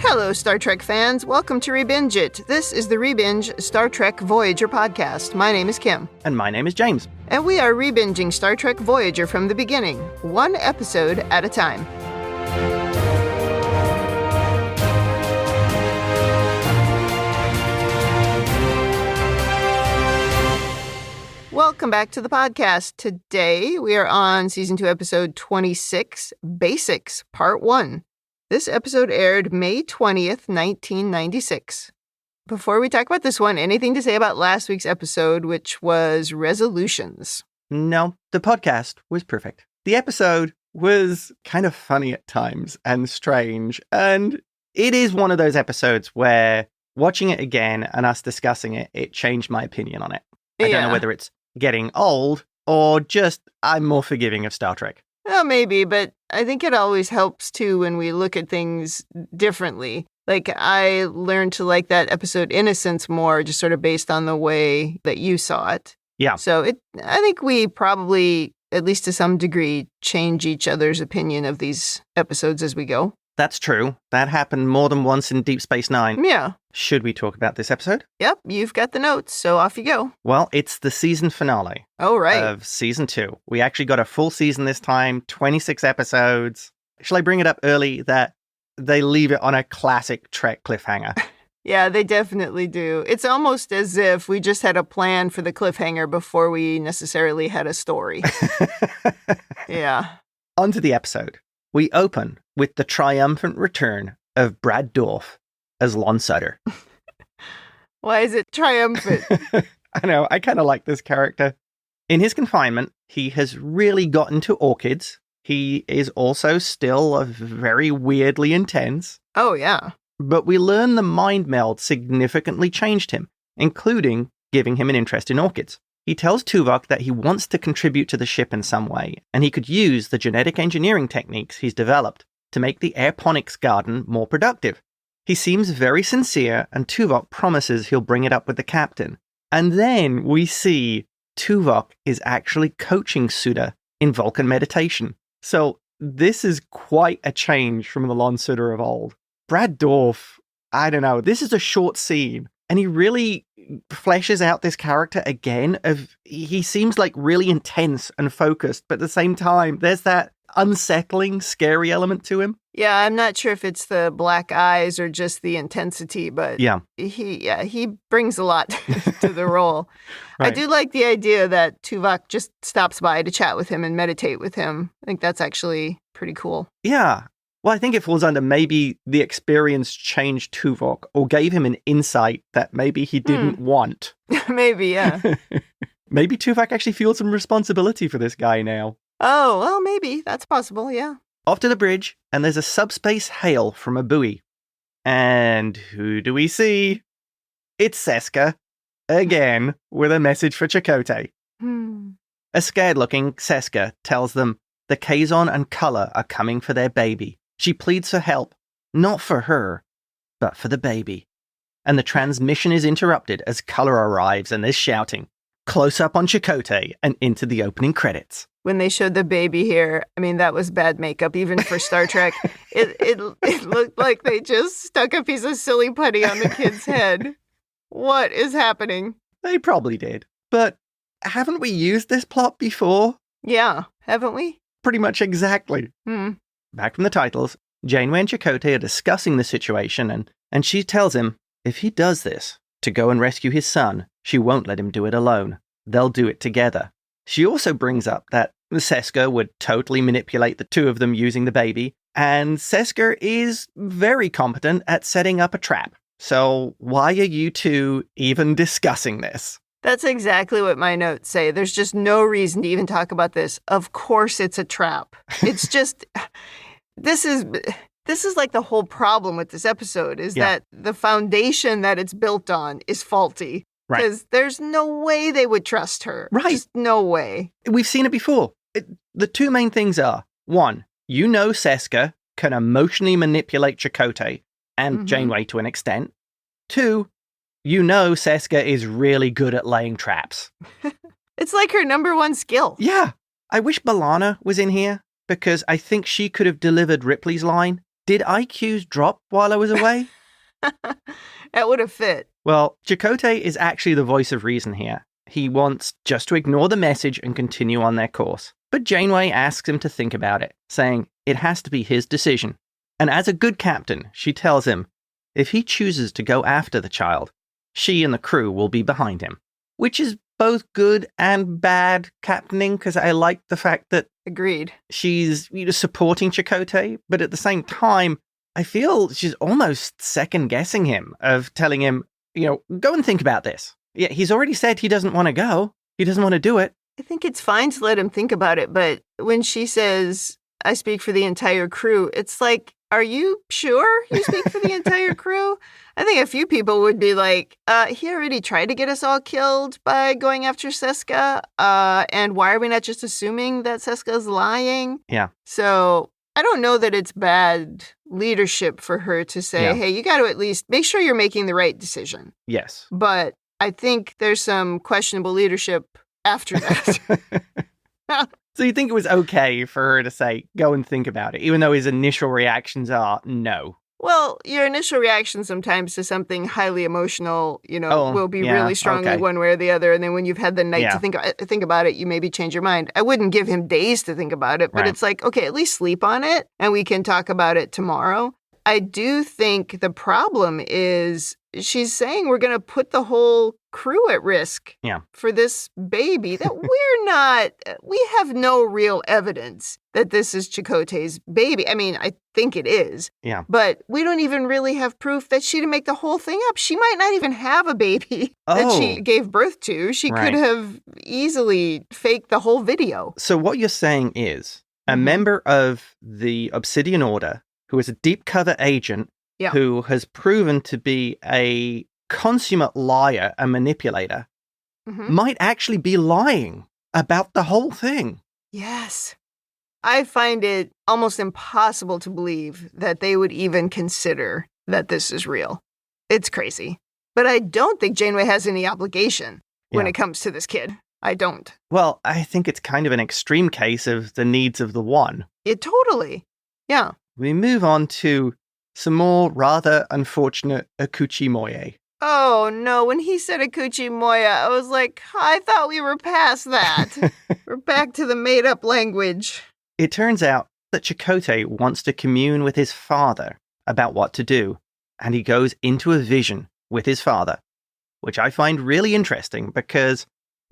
Hello, Star Trek fans. Welcome to ReBinge It. This is the ReBinge Star Trek Voyager podcast. My name is Kim. And my name is James. And we are rebinging Star Trek Voyager from the beginning, one episode at a time. Welcome back to the podcast. Today we are on Season 2, Episode 26, Basics, Part 1. This episode aired May 20th, 1996. Before we talk about this one, anything to say about last week's episode, which was resolutions? No, the podcast was perfect. The episode was kind of funny at times and strange, and it is one of those episodes where watching it again and us discussing it, it changed my opinion on it. I don't know whether it's getting old or just I'm more forgiving of Star Trek. Well, maybe, but I think it always helps, too, when we look at things differently. Like, I learned to like that episode Innocence more, just sort of based on the way that you saw it. Yeah. So I think we probably, at least to some degree, change each other's opinion of these episodes as we go. That's true. That happened more than once in Deep Space Nine. Yeah. Should we talk about this episode? Yep, you've got the notes, so off you go. Well, it's the season finale. Oh, right. Of Season 2. We actually got a full season this time, 26 episodes. Shall I bring it up early that they leave it on a classic Trek cliffhanger? Yeah, they definitely do. It's almost as if we just had a plan for the cliffhanger before we necessarily had a story. Yeah. On to the episode. We open with the triumphant return of Brad Dourif as Lon Suder. Why is it triumphant? I know, I kind of like this character. In his confinement, he has really gotten to orchids. He is also still very weirdly intense. Oh, yeah. But we learn the mind meld significantly changed him, including giving him an interest in orchids. He tells Tuvok that he wants to contribute to the ship in some way, and he could use the genetic engineering techniques he's developed to make the aeroponics garden more productive. He seems very sincere, and Tuvok promises he'll bring it up with the captain. And then we see Tuvok is actually coaching Suder in Vulcan meditation. So this is quite a change from the Lon Suder of old. Brad Dourif, I don't know, this is a short scene, and he really fleshes out this character again. He seems like really intense and focused, but at the same time, there's that unsettling, scary element to him. Yeah, I'm not sure if it's the black eyes or just the intensity, but he brings a lot to the role. Right. I do like the idea that Tuvok just stops by to chat with him and meditate with him. I think that's actually pretty cool. Yeah. Well, I think it falls under maybe the experience changed Tuvok or gave him an insight that maybe he didn't want. Maybe, yeah. Maybe Tuvok actually feels some responsibility for this guy now. Oh, well, maybe. That's possible, yeah. Off to the bridge, and there's a subspace hail from a buoy. And who do we see? It's Seska, again, with a message for Chakotay. A scared-looking Seska tells them the Kazon and Culluh are coming for their baby. She pleads for help, not for her, but for the baby. And the transmission is interrupted as Culluh arrives and is shouting, close up on Chakotay and into the opening credits. When they showed the baby here, I mean, that was bad makeup, even for Star Trek. It looked like they just stuck a piece of silly putty on the kid's head. What is happening? They probably did. But haven't we used this plot before? Yeah, haven't we? Pretty much exactly. Back from the titles, Janeway and Chakotay are discussing the situation, and she tells him, if he does this, to go and rescue his son, she won't let him do it alone. They'll do it together. She also brings up that Seska would totally manipulate the two of them using the baby, and Seska is very competent at setting up a trap. So why are you two even discussing this? That's exactly what my notes say. There's just no reason to even talk about this. Of course it's a trap. It's just, this is like the whole problem with this episode, is that the foundation that it's built on is faulty. Because there's no way they would trust her. Right. Just no way. We've seen it before. The two main things are, one, Seska can emotionally manipulate Chakotay and Janeway to an extent. Two, Seska is really good at laying traps. It's like her number one skill. Yeah. I wish B'Elanna was in here, because I think she could have delivered Ripley's line. Did IQs drop while I was away? That would have fit. Well, Chakotay is actually the voice of reason here. He wants just to ignore the message and continue on their course. But Janeway asks him to think about it, saying it has to be his decision. And as a good captain, she tells him, if he chooses to go after the child, she and the crew will be behind him. Which is both good and bad captaining, because I like the fact that Agreed. she's supporting Chakotay, but at the same time, I feel she's almost second-guessing him, of telling him, go and think about this. Yeah, he's already said he doesn't want to go. He doesn't want to do it. I think it's fine to let him think about it, but when she says, I speak for the entire crew, it's like, are you sure you speak for the entire crew? I think a few people would be like, he already tried to get us all killed by going after Seska, and why are we not just assuming that Seska's lying? Yeah. So I don't know that it's bad leadership for her to say, hey, you got to at least make sure you're making the right decision. Yes. But I think there's some questionable leadership after that. So you think it was okay for her to say, go and think about it, even though his initial reactions are no? Well, your initial reaction sometimes to something highly emotional, will be really strongly one way or the other. And then when you've had the night to think about it, you maybe change your mind. I wouldn't give him days to think about it, but It's like, okay, at least sleep on it and we can talk about it tomorrow. I do think the problem is she's saying we're going to put the whole crew at risk for this baby that we have no real evidence that this is Chakotay's baby. I mean, I think it is. Yeah. But we don't even really have proof that she didn't make the whole thing up. She might not even have a baby that she gave birth to. She could have easily faked the whole video. So what you're saying is a member of the Obsidian Order who is a deep cover agent who has proven to be a consummate liar and manipulator might actually be lying about the whole thing. Yes. I find it almost impossible to believe that they would even consider that this is real. It's crazy. But I don't think Janeway has any obligation when it comes to this kid. I don't. Well, I think it's kind of an extreme case of the needs of the one. It totally. Yeah. We move on to some more rather unfortunate Akuchi Moye. Oh, no. When he said Akuchi Moya, I was like, I thought we were past that. We're back to the made-up language. It turns out that Chakotay wants to commune with his father about what to do, and he goes into a vision with his father, which I find really interesting because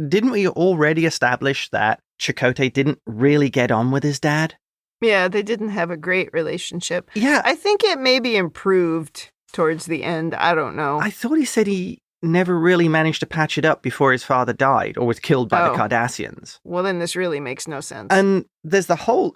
didn't we already establish that Chakotay didn't really get on with his dad? Yeah, they didn't have a great relationship. Yeah. I think it maybe improved towards the end. I don't know. I thought he said he never really managed to patch it up before his father died or was killed by the Cardassians. Well, then this really makes no sense. And there's the whole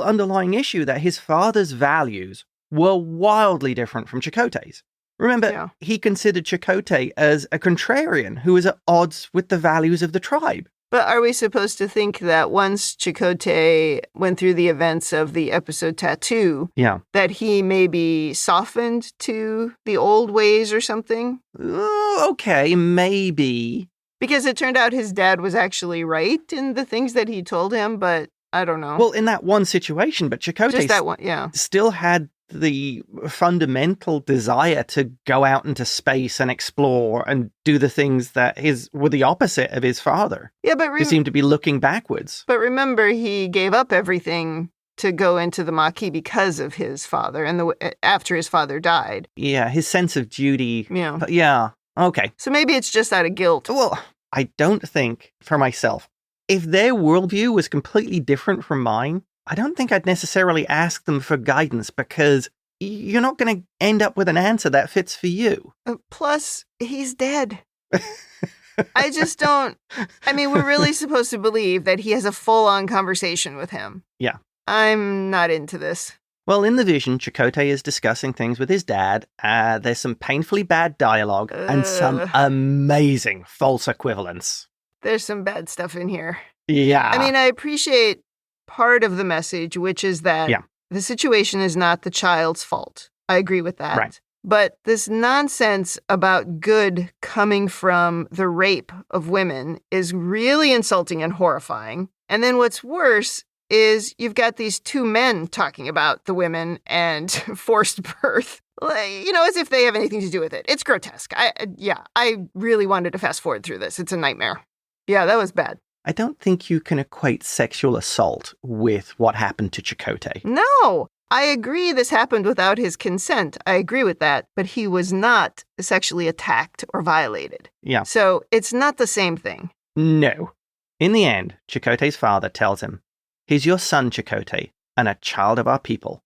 underlying issue that his father's values were wildly different from Chakotay's. Remember, he considered Chakotay as a contrarian who was at odds with the values of the tribe. But are we supposed to think that once Chakotay went through the events of the episode Tattoo, that he maybe softened to the old ways or something? Okay, maybe. Because it turned out his dad was actually right in the things that he told him, but I don't know. Well, in that one situation, but Chakotay still had the fundamental desire to go out into space and explore and do the things that were the opposite of his father. Yeah, but he seemed to be looking backwards. But remember, he gave up everything to go into the Maquis because of his father and after his father died. Yeah, his sense of duty. Yeah. Yeah, okay. So maybe it's just out of guilt. Well, I don't think, for myself, if their worldview was completely different from mine, I don't think I'd necessarily ask them for guidance because you're not going to end up with an answer that fits for you. Plus, he's dead. I just don't... I mean, we're really supposed to believe that he has a full-on conversation with him. Yeah. I'm not into this. Well, in the vision, Chakotay is discussing things with his dad. There's some painfully bad dialogue and some amazing false equivalence. There's some bad stuff in here. Yeah. I mean, I appreciate part of the message, which is that the situation is not the child's fault. I agree with that. Right. But this nonsense about good coming from the rape of women is really insulting and horrifying. And then what's worse is you've got these two men talking about the women and forced birth, as if they have anything to do with it. It's grotesque. I really wanted to fast forward through this. It's a nightmare. Yeah, that was bad. I don't think you can equate sexual assault with what happened to Chakotay. No, I agree this happened without his consent. I agree with that, but he was not sexually attacked or violated. Yeah. So it's not the same thing. No. In the end, Chakotay's father tells him, "He's your son, Chakotay, and a child of our people."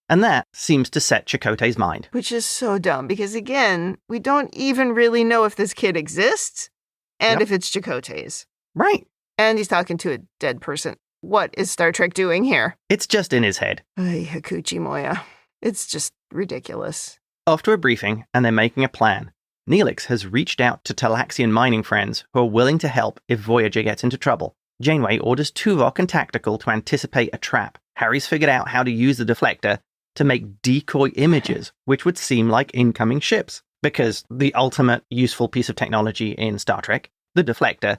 And that seems to set Chakotay's mind. Which is so dumb, because again, we don't even really know if this kid exists and if it's Chakotay's. Right. And he's talking to a dead person. What is Star Trek doing here? It's just in his head. Ay, Hakuchi Moya. It's just ridiculous. After a briefing, and they're making a plan, Neelix has reached out to Talaxian mining friends who are willing to help if Voyager gets into trouble. Janeway orders Tuvok and Tactical to anticipate a trap. Harry's figured out how to use the deflector to make decoy images, which would seem like incoming ships. Because the ultimate useful piece of technology in Star Trek, the deflector.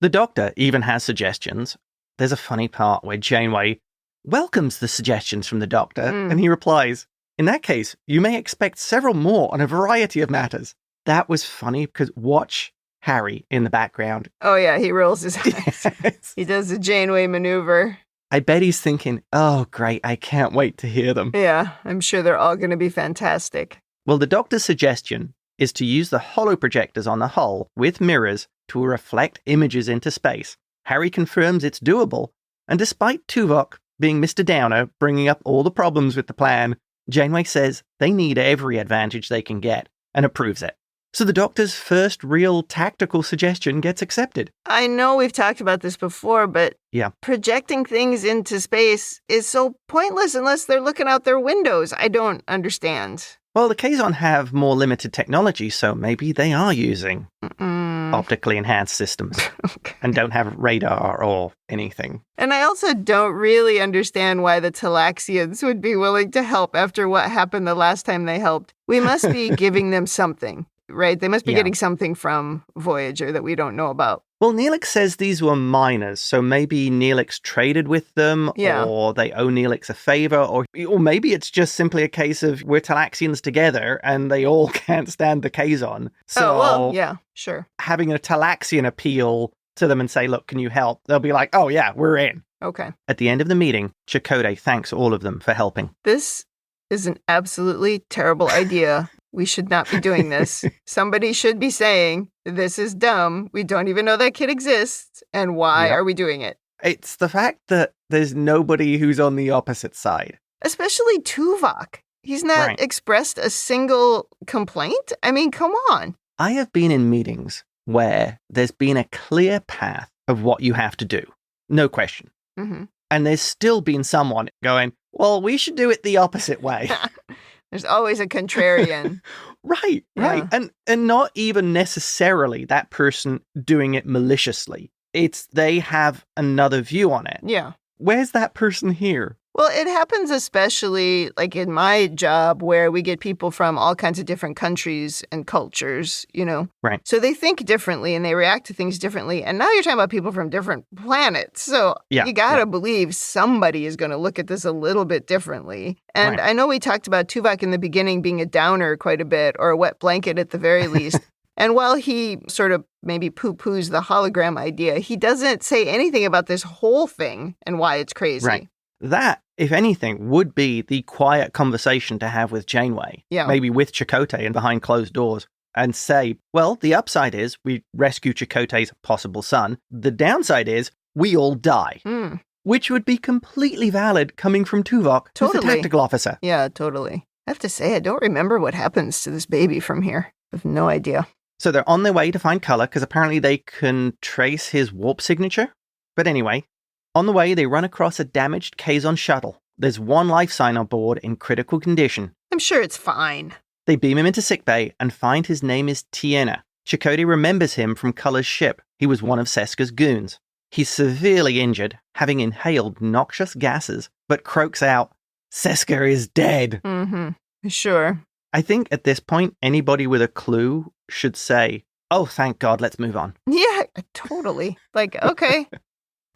The Doctor even has suggestions. There's a funny part where Janeway welcomes the suggestions from the Doctor, and he replies, "In that case, you may expect several more on a variety of matters." That was funny because watch Harry in the background. Oh yeah, he rolls his eyes. Yes. He does the Janeway maneuver. I bet he's thinking, "Oh great, I can't wait to hear them." Yeah, I'm sure they're all going to be fantastic. Well, the Doctor's suggestion is to use the holoprojectors on the hull with mirrors to reflect images into space. Harry confirms it's doable, and despite Tuvok being Mr. Downer, bringing up all the problems with the plan, Janeway says they need every advantage they can get, and approves it. So the Doctor's first real tactical suggestion gets accepted. I know we've talked about this before, but projecting things into space is so pointless unless they're looking out their windows. I don't understand. Well, the Kazon have more limited technology, so maybe they are using optically enhanced systems and don't have radar or anything. And I also don't really understand why the Talaxians would be willing to help after what happened the last time they helped. We must be giving them something, right? They must be getting something from Voyager that we don't know about. Well, Neelix says these were miners, so maybe Neelix traded with them, or they owe Neelix a favor, or maybe it's just simply a case of we're Talaxians together and they all can't stand the Kazon. So sure. Having a Talaxian appeal to them and say, "Look, can you help?" They'll be like, "Oh yeah, we're in." Okay. At the end of the meeting, Chakotay thanks all of them for helping. This is an absolutely terrible idea. We should not be doing this. Somebody should be saying, "This is dumb. We don't even know that kid exists. And why are we doing it?" It's the fact that there's nobody who's on the opposite side. Especially Tuvok. He's not expressed a single complaint. I mean, come on. I have been in meetings where there's been a clear path of what you have to do. No question. Mm-hmm. And there's still been someone going, "Well, we should do it the opposite way." There's always a contrarian. Right. And not even necessarily that person doing it maliciously. It's they have another view on it. Yeah. Where's that person here? Well, it happens especially like in my job where we get people from all kinds of different countries and cultures, Right. So they think differently and they react to things differently. And now you're talking about people from different planets. So you got to believe somebody is going to look at this a little bit differently. And I know we talked about Tuvok in the beginning being a downer quite a bit, or a wet blanket at the very least. And while he sort of maybe poo-poos the hologram idea, he doesn't say anything about this whole thing and why it's crazy. Right. That, if anything, would be the quiet conversation to have with Janeway. Yeah. Maybe with Chakotay and behind closed doors. And say, well, the upside is we rescue Chakotay's possible son. The downside is we all die. Which would be completely valid coming from Tuvok, who's the tactical officer. Yeah, totally. I have to say, I don't remember what happens to this baby from here. I have no idea. So they're on their way to find Culluh, because apparently they can trace his warp signature. But anyway, on the way, they run across a damaged Kazon shuttle. There's one life sign on board in critical condition. I'm sure it's fine. They beam him into sickbay and find his name is Tiena. Chakotay remembers him from Culluh's ship. He was one of Seska's goons. He's severely injured, having inhaled noxious gases, but croaks out, "Seska is dead." Mm-hmm. Sure. I think at this point, anybody with a clue should say, "Oh, thank God, let's move on." Yeah, totally. Like, okay.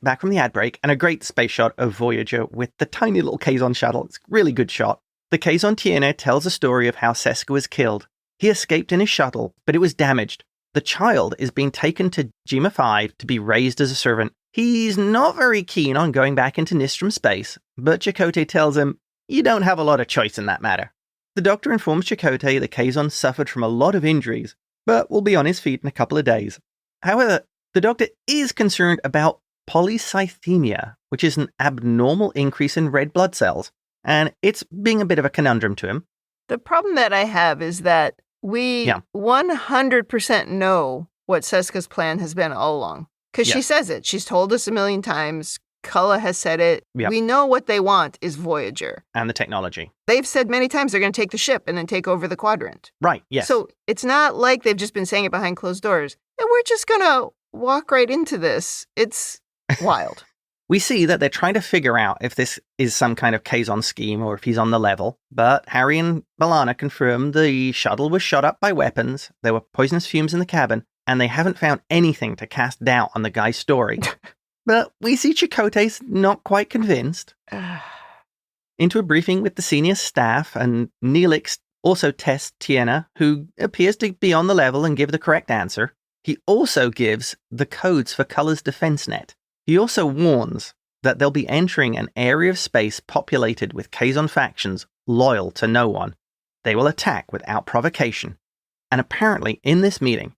back from the ad break, and a great space shot of Voyager with the tiny little Kazon shuttle. It's a really good shot. The Kazon Tiene tells a story of how Seska was killed. He escaped in his shuttle, but it was damaged. The child is being taken to Jima 5 to be raised as a servant. He's not very keen on going back into Nistrum space, but Chakotay tells him, you don't have a lot of choice in that matter. The Doctor informs Chakotay the Kazon suffered from a lot of injuries, but will be on his feet in a couple of days. However, the Doctor is concerned about polycythemia, which is an abnormal increase in red blood cells, and it's being a bit of a conundrum to him. The problem that I have is that we 100% know what Seska's plan has been all along. Because she says it. She's told us a million times. Culluh has said it. Yep. We know what they want is Voyager. And the technology. They've said many times they're going to take the ship and then take over the quadrant. Right, yes. So it's not like they've just been saying it behind closed doors. And we're just going to walk right into this. It's wild. We see that they're trying to figure out if this is some kind of Kazon scheme or if he's on the level, but Harry and B'Elanna confirm the shuttle was shot up by weapons, there were poisonous fumes in the cabin, and they haven't found anything to cast doubt on the guy's story. But we see Chakotay's not quite convinced. Into a briefing with the senior staff, and Neelix also tests Tiena, who appears to be on the level and give the correct answer. He also gives the codes for Culluh's defense net. He also warns that they'll be entering an area of space populated with Kazon factions loyal to no one. They will attack without provocation. And apparently, in this meeting,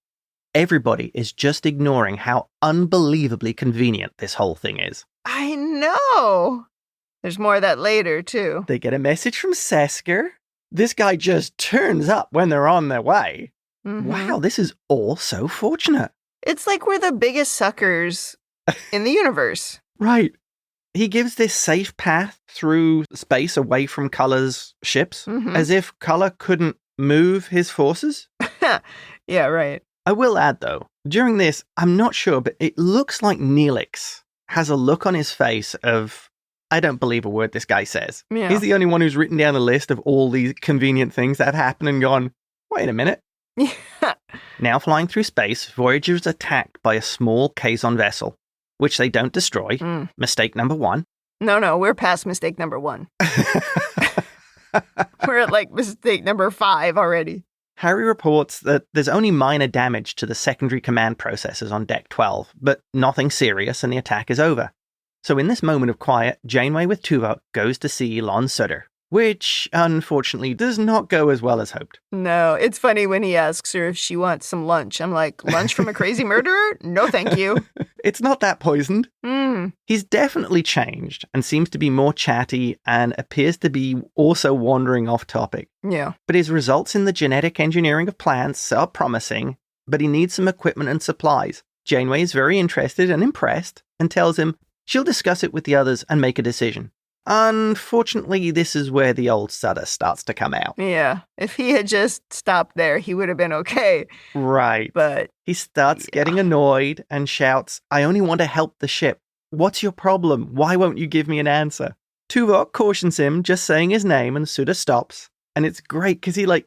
everybody is just ignoring how unbelievably convenient this whole thing is. I know. There's more of that later, too. They get a message from Seska. This guy just turns up when they're on their way. Mm-hmm. Wow, this is all so fortunate. It's like we're the biggest suckers in the universe. Right. He gives this safe path through space away from Culluh's ships, as if Culluh couldn't move his forces. Yeah, right. I will add, though, during this, I'm not sure, but it looks like Neelix has a look on his face of, I don't believe a word this guy says. Yeah. He's the only one who's written down a list of all these convenient things that have happened and gone, wait a minute. Now flying through space, Voyager is attacked by a small Kazon vessel, which they don't destroy. Mistake number 1. No, we're past mistake number 1. We're at like mistake number 5 already. Harry reports that there's only minor damage to the secondary command processors on Deck 12, but nothing serious and the attack is over. So in this moment of quiet, Janeway with Tuvok goes to see Lon Suder, which unfortunately does not go as well as hoped. No, it's funny when he asks her if she wants some lunch. I'm like, lunch from a crazy murderer? No, thank you. It's not that poisoned. He's definitely changed and seems to be more chatty and appears to be also wandering off topic. Yeah. But his results in the genetic engineering of plants are promising, but he needs some equipment and supplies. Janeway is very interested and impressed and tells him she'll discuss it with the others and make a decision. Unfortunately, this is where the old Suder starts to come out. Yeah. If he had just stopped there, he would have been okay. Right. But he starts getting annoyed and shouts, I only want to help the ship. What's your problem? Why won't you give me an answer? Tuvok cautions him, just saying his name, and Suder stops. And it's great because he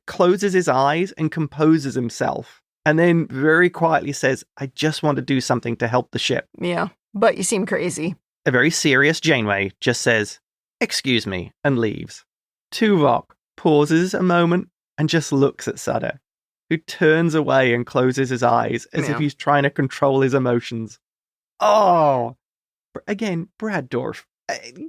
closes his eyes and composes himself. And then very quietly says, I just want to do something to help the ship. Yeah. But you seem crazy. A very serious Janeway just says, excuse me, and leaves. Tuvok pauses a moment and just looks at Suder, who turns away and closes his eyes as if he's trying to control his emotions. Oh, again, Brad Dourif,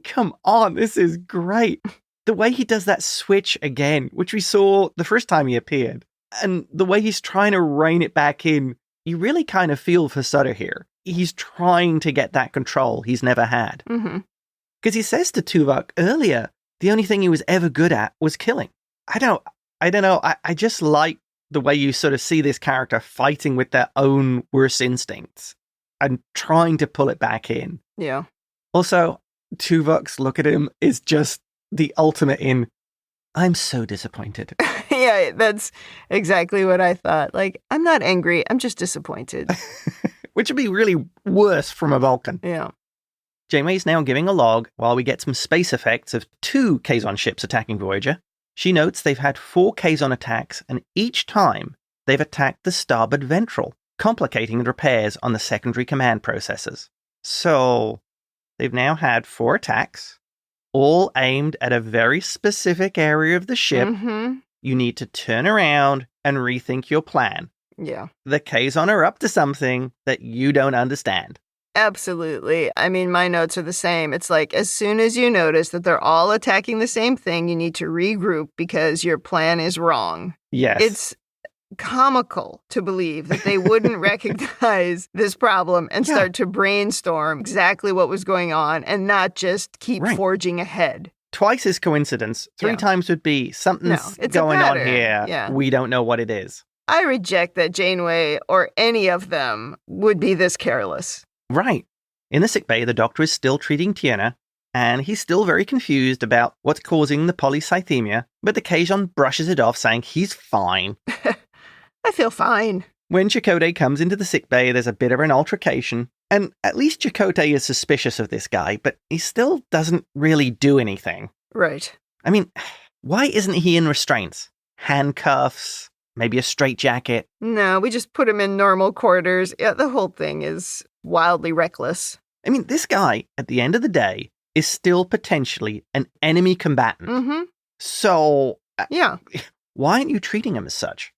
come on, this is great. The way he does that switch again, which we saw the first time he appeared, and the way he's trying to rein it back in, you really kind of feel for Suder here. He's trying to get that control he's never had. Because he says to Tuvok earlier, the only thing he was ever good at was killing. I don't know. I just like the way you sort of see this character fighting with their own worst instincts and trying to pull it back in. Yeah. Also, Tuvok's look at him is just the ultimate in, I'm so disappointed. Yeah, that's exactly what I thought. Like, I'm not angry. I'm just disappointed. Which would be really worse from a Vulcan. Yeah. Janeway's now giving a log while we get some space effects of 2 Kazon ships attacking Voyager. She notes they've had 4 Kazon attacks, and each time they've attacked the starboard ventral, complicating the repairs on the secondary command processors. So they've now had 4 attacks, all aimed at a very specific area of the ship. Mm-hmm. You need to turn around and rethink your plan. Yeah. The Kazon are up to something that you don't understand. Absolutely. I mean, my notes are the same. It's like, as soon as you notice that they're all attacking the same thing, you need to regroup because your plan is wrong. Yes. It's comical to believe that they wouldn't recognize this problem and start to brainstorm exactly what was going on and not just keep forging ahead. Twice is coincidence. 3 times would be something's going on here. Yeah. We don't know what it is. I reject that Janeway or any of them would be this careless. Right. In the sickbay, the doctor is still treating Tiana, and he's still very confused about what's causing the polycythemia, but the Kazon brushes it off, saying he's fine. I feel fine. When Chakotay comes into the sickbay, there's a bit of an altercation, and at least Chakotay is suspicious of this guy, but he still doesn't really do anything. Right. I mean, why isn't he in restraints? Handcuffs? Maybe a straitjacket? No, we just put him in normal quarters. Yeah, the whole thing is wildly reckless. I mean, this guy, at the end of the day, is still potentially an enemy combatant. Mm-hmm. So, yeah, why aren't you treating him as such?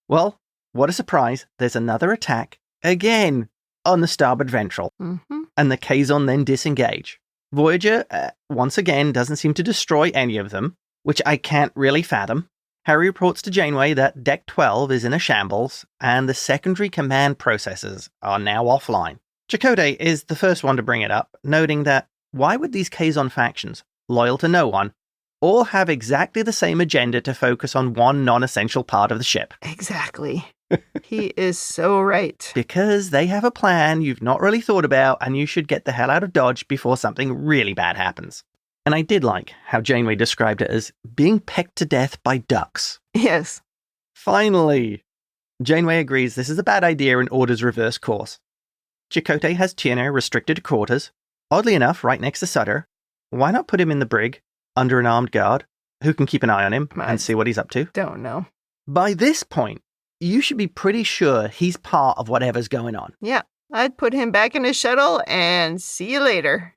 Well, what a surprise. There's another attack, again, on the starboard ventral. Mm-hmm. And the Kazon then disengage. Voyager, once again, doesn't seem to destroy any of them, which I can't really fathom. Harry reports to Janeway that Deck 12 is in a shambles, and the secondary command processes are now offline. Chakotay is the first one to bring it up, noting that why would these Kazon factions, loyal to no one, all have exactly the same agenda to focus on one non-essential part of the ship? Exactly. He is so right. Because they have a plan you've not really thought about, and you should get the hell out of Dodge before something really bad happens. And I did like how Janeway described it as being pecked to death by ducks. Yes. Finally! Janeway agrees this is a bad idea and orders reverse course. Chakotay has Tiana restricted to quarters. Oddly enough, right next to Suder. Why not put him in the brig, under an armed guard, who can keep an eye on him and see what he's up to? Don't know. By this point, you should be pretty sure he's part of whatever's going on. Yeah, I'd put him back in his shuttle and see you later.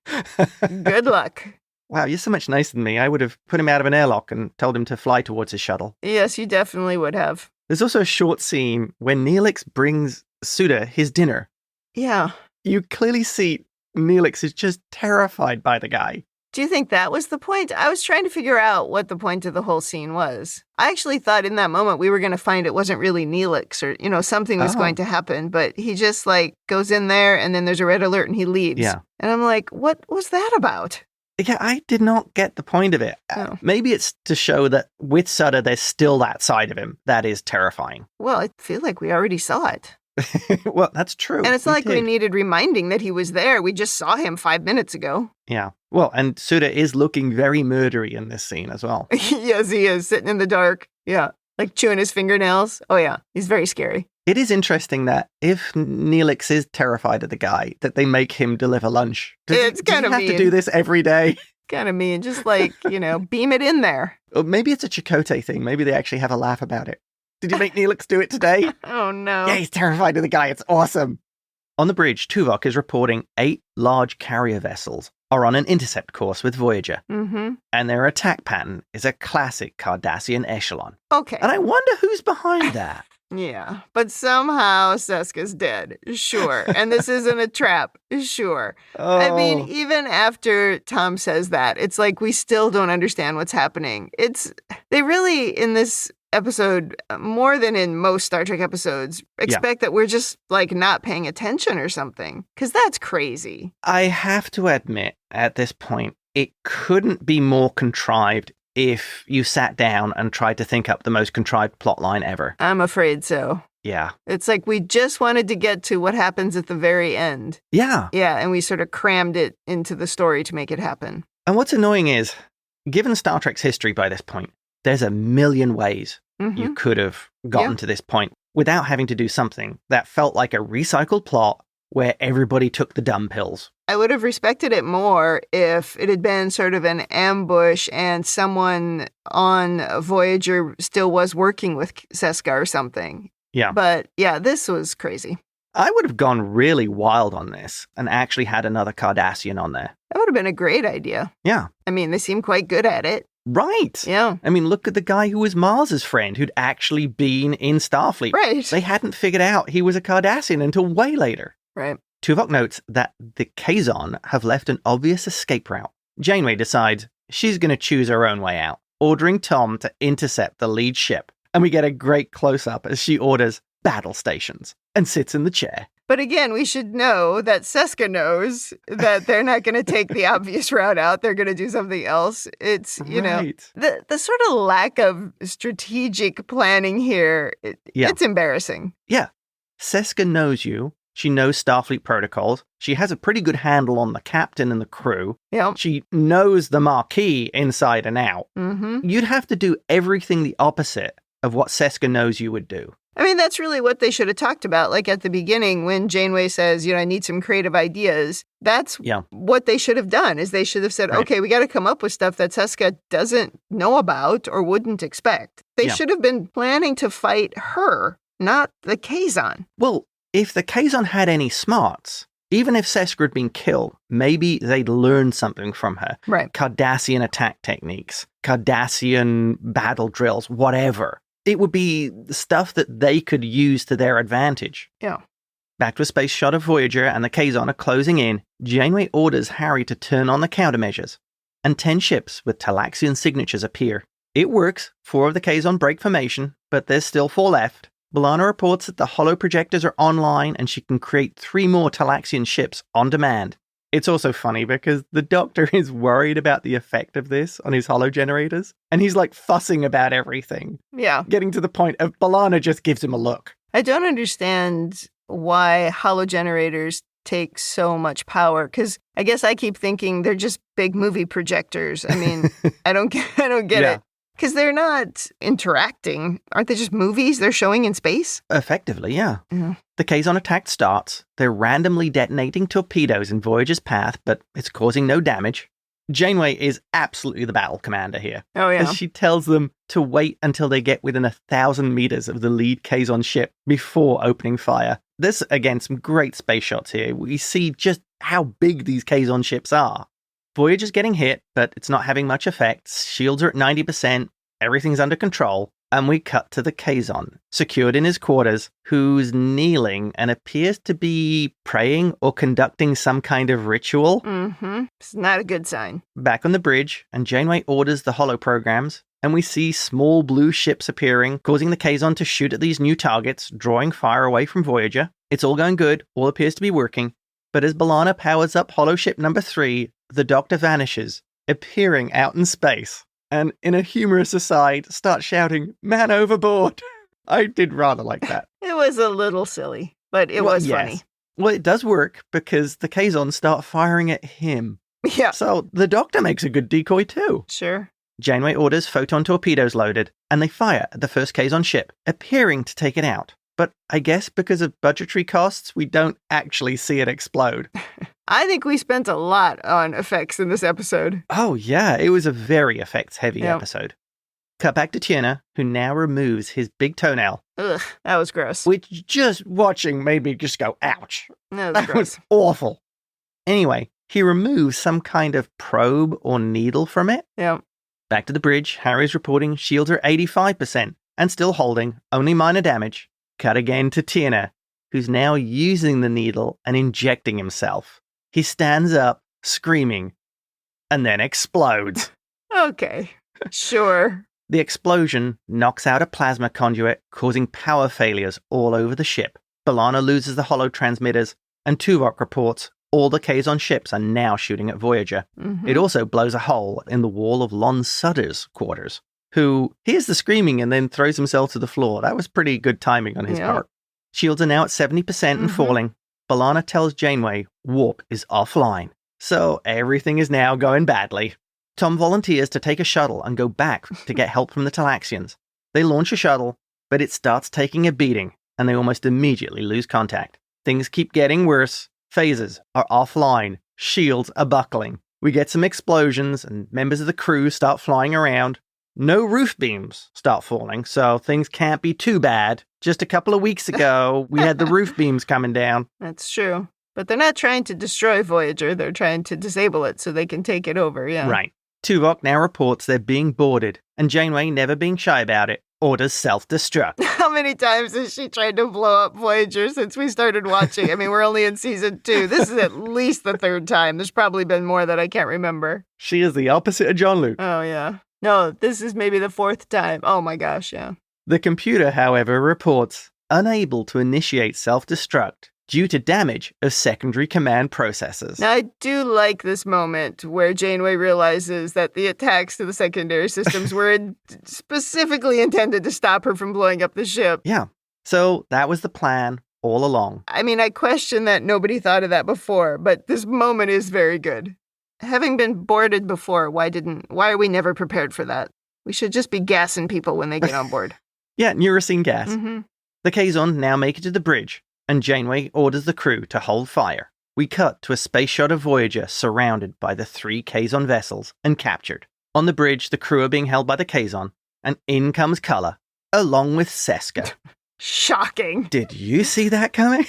Good luck. Wow, you're so much nicer than me. I would have put him out of an airlock and told him to fly towards his shuttle. Yes, you definitely would have. There's also a short scene when Neelix brings Suder his dinner. Yeah. You clearly see Neelix is just terrified by the guy. Do you think that was the point? I was trying to figure out what the point of the whole scene was. I actually thought in that moment we were going to find it wasn't really Neelix or, something was going to happen, but he just goes in there and then there's a red alert and he leaves. Yeah. And I'm like, what was that about? Yeah, I did not get the point of it. Oh. Maybe it's to show that with Suder, there's still that side of him that is terrifying. Well, I feel like we already saw it. Well, that's true. And it's not like we needed reminding that he was there. We just saw him 5 minutes ago. Yeah. Well, and Suder is looking very murdery in this scene as well. Yes, he is, sitting in the dark. Yeah. Like chewing his fingernails. Oh, yeah. He's very scary. It is interesting that if Neelix is terrified of the guy, that they make him deliver lunch. It's kind of mean. Does he have to do this every day? Kind of mean. Just beam it in there. Or maybe it's a Chakotay thing. Maybe they actually have a laugh about it. Did you make Neelix do it today? Oh, no. Yeah, he's terrified of the guy. It's awesome. On the bridge, Tuvok is reporting 8 large carrier vessels are on an intercept course with Voyager. Mm-hmm. And their attack pattern is a classic Cardassian echelon. Okay. And I wonder who's behind that. Yeah, but somehow Seska's dead. Sure. And this isn't a trap. Sure. Oh. I mean, even after Tom says that, it's like we still don't understand what's happening. They really, in this episode, more than in most Star Trek episodes, expect that we're just not paying attention or something. Because that's crazy. I have to admit, at this point, it couldn't be more contrived if you sat down and tried to think up the most contrived plotline ever. I'm afraid so. Yeah. It's like we just wanted to get to what happens at the very end. Yeah. Yeah, and we sort of crammed it into the story to make it happen. And what's annoying is, given Star Trek's history by this point, there's a million ways you could have gotten to this point without having to do something that felt like a recycled plot where everybody took the dumb pills. I would have respected it more if it had been sort of an ambush and someone on Voyager still was working with Seska or something. Yeah. But yeah, this was crazy. I would have gone really wild on this and actually had another Cardassian on there. That would have been a great idea. Yeah. I mean, they seem quite good at it. Right. Yeah. I mean, look at the guy who was Mars's friend who'd actually been in Starfleet. Right. They hadn't figured out he was a Cardassian until way later. Right. Tuvok notes that the Kazon have left an obvious escape route. Janeway decides she's going to choose her own way out, ordering Tom to intercept the lead ship. And we get a great close-up as she orders battle stations and sits in the chair. But again, we should know that Seska knows that they're not going to take the obvious route out. They're going to do something else. It's, Right. the sort of lack of strategic planning here, it's embarrassing. Yeah. Seska knows you. She knows Starfleet protocols. She has a pretty good handle on the captain and the crew. Yeah. She knows the Marquis inside and out. Mm-hmm. You'd have to do everything the opposite of what Seska knows you would do. I mean, that's really what they should have talked about. Like at the beginning, when Janeway says, I need some creative ideas. That's what they should have done, is they should have said, okay, we got to come up with stuff that Seska doesn't know about or wouldn't expect. They should have been planning to fight her, not the Kazon. Well, if the Kazon had any smarts, even if Seska had been killed, maybe they'd learn something from her. Right. Cardassian attack techniques, Cardassian battle drills, whatever. It would be stuff that they could use to their advantage. Yeah. Back to a space shot of Voyager and the Kazon are closing in. Janeway orders Harry to turn on the countermeasures, and 10 ships with Talaxian signatures appear. It works. 4 of the Kazon break formation, but there's still 4 left. B'Elanna reports that the holo projectors are online and she can create 3 more Talaxian ships on demand. It's also funny because the Doctor is worried about the effect of this on his holo generators, and he's like fussing about everything. Yeah. Getting to the point of B'Elanna just gives him a look. I don't understand why holo generators take so much power, because I guess I keep thinking they're just big movie projectors. I mean, I don't get it. Because they're not interacting. Aren't they just movies they're showing in space? Effectively, yeah. Mm. The Kazon attack starts. They're randomly detonating torpedoes in Voyager's path, but it's causing no damage. Janeway is absolutely the battle commander here. Oh, yeah. As she tells them to wait until they get within 1,000 meters of the lead Kazon ship before opening fire. There's, again, some great space shots here. We see just how big these Kazon ships are. Voyager's getting hit, but it's not having much effect. Shields are at 90%. Everything's under control. And we cut to the Kazon, secured in his quarters, who's kneeling and appears to be praying or conducting some kind of ritual. Mm-hmm. It's not a good sign. Back on the bridge, and Janeway orders the holo programs, and we see small blue ships appearing, causing the Kazon to shoot at these new targets, drawing fire away from Voyager. It's all going good. All appears to be working. But as B'Elanna powers up holo ship number 3, the Doctor vanishes, appearing out in space. And in a humorous aside, starts shouting, "Man overboard!" I did rather like that. It was a little silly, but it was funny. Well, it does work because the Kazon start firing at him. Yeah. So the Doctor makes a good decoy too. Sure. Janeway orders photon torpedoes loaded, and they fire at the first Kazon ship, appearing to take it out. But I guess because of budgetary costs, we don't actually see it explode. I think we spent a lot on effects in this episode. Oh, yeah. It was a very effects-heavy episode. Cut back to Tierna, who now removes his big toenail. Ugh, that was gross. Which just watching made me just go, ouch. That was awful. Anyway, he removes some kind of probe or needle from it. Yeah. Back to the bridge, Harry's reporting shields are 85% and still holding, only minor damage. Cut again to Tierna, who's now using the needle and injecting himself. He stands up, screaming, and then explodes. Okay, sure. The explosion knocks out a plasma conduit, causing power failures all over the ship. B'Elanna loses the holo transmitters, and Tuvok reports all the Kazon ships are now shooting at Voyager. Mm-hmm. It also blows a hole in the wall of Lon Suder's quarters, who hears the screaming and then throws himself to the floor. That was pretty good timing on his part. Shields are now at 70% and falling. B'Elanna tells Janeway warp is offline. So everything is now going badly. Tom volunteers to take a shuttle and go back to get help from the Talaxians. They launch a shuttle, but it starts taking a beating, and they almost immediately lose contact. Things keep getting worse. Phasers are offline. Shields are buckling. We get some explosions, and members of the crew start flying around. No roof beams start falling, so things can't be too bad. Just a couple of weeks ago, we had the roof beams coming down. That's true. But they're not trying to destroy Voyager. They're trying to disable it so they can take it over, yeah. Right. Tuvok now reports they're being boarded, and Janeway, never being shy about it, orders self-destruct. How many times has she tried to blow up Voyager since we started watching? I mean, we're only in season 2. This is at least the 3rd time. There's probably been more that I can't remember. She is the opposite of Jean-Luc. Oh, yeah. No, this is maybe the 4th time. Oh, my gosh, yeah. The computer, however, reports unable to initiate self-destruct due to damage of secondary command processors. Now, I do like this moment where Janeway realizes that the attacks to the secondary systems were specifically intended to stop her from blowing up the ship. Yeah. So that was the plan all along. I mean, I question that nobody thought of that before, but this moment is very good. Having been boarded before, why are we never prepared for that? We should just be gassing people when they get on board. Yeah, Neurocene gas. Mm-hmm. The Kazon now make it to the bridge, and Janeway orders the crew to hold fire. We cut to a space shot of Voyager surrounded by the 3 Kazon vessels and captured. On the bridge, the crew are being held by the Kazon, and in comes Culluh, along with Seska. Shocking. Did you see that coming?